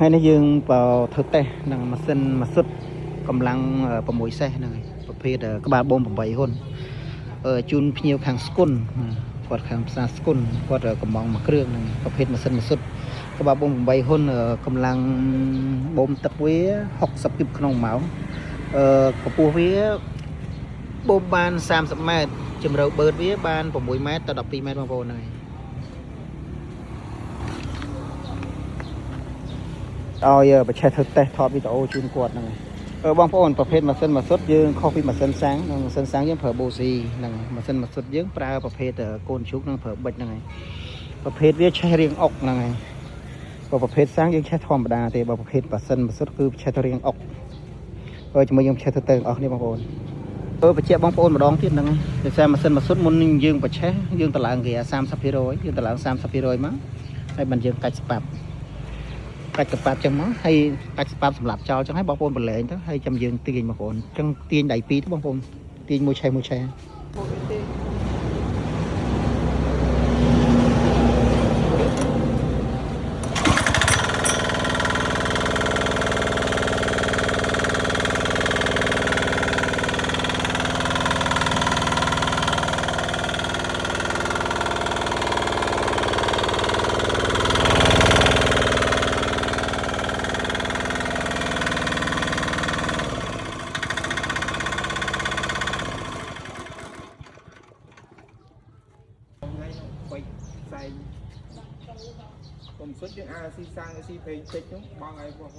ថ្ងៃនេះយើងបើធ្វើតេស្តនឹងម៉ាស៊ីនម៉ាស៊ុតកម្លាំង6សេសហ្នឹងហើយប្រភេទក្បាលបូម8ហ៊ុនជូនភ្ញៀវខាងស្គុនគាត់ខាងផ្សារស្គុនគាត់កំងមួយគ្រឿងហ្នឹងប្រភេទម៉ាស៊ីនម៉ាស៊ុតក្បាលបូម8ហ៊ុនកម្លាំងបូមទឹកវា60គីបក្នុងម៉ោងកម្ពស់វាបូមបាន30ម៉ែត្រជម្រៅបឺតវាបាន6ម៉ែត្រទៅ12ម៉ែត្របងប្អូនហ្នឹងហើយឲ្យបច្ចេកធ្វើតេស្តថតវីដេអូជូនគាត់ហ្នឹងហើយបងប្អូនប្រភេទម៉ាស៊ីនម៉ាស៊ុតយើងខុសពីម៉ាស៊ីនសាំងម៉ាស៊ីនសាំងយើងប្រើបូស៊ីហ្នឹងម៉ាស៊ីនម៉ាស៊ុតយើងប្រើប្រភេទកូនជ្រូកហ្នឹងប្រើប៊ិចហ្នឹងហើយប្រភេទវាឆេះរាងអុកហ្នឹងហើយប្រភេទសាំងយើងឆេះធម្មតាទេបើប្រភេទម៉ាស៊ីនម៉ាស៊ុតគឺឆេះទៅរាងអុកជាមួយយើងឆេះទៅទាំងអស់នេះបងប្អូនបញ្ជាក់បងប្អូនម្ដងទៀតហ្នឹងហើយដោយសារម៉ាស៊ីនម៉ាស៊ុតមុននឹងយើងបច្ឆេះយើងតម្លើងគេ30%យើងតម្លើង30%មកហើយបានយើងកាច់ស្ប៉ាប់ចឹងមកហើយកាច់ស្ប៉ាប់សម្រាប់ចោលចឹងហើយបងប្អូនបលែងទៅហើយចាំយើងទាញបងប្អូនចឹងទាញដៃពីរទៅបងប្អូនទាញមួយឆេះผมสุดยังอาซีสร้างอาซีเพลงเช็คนู้นบางไอ้พวก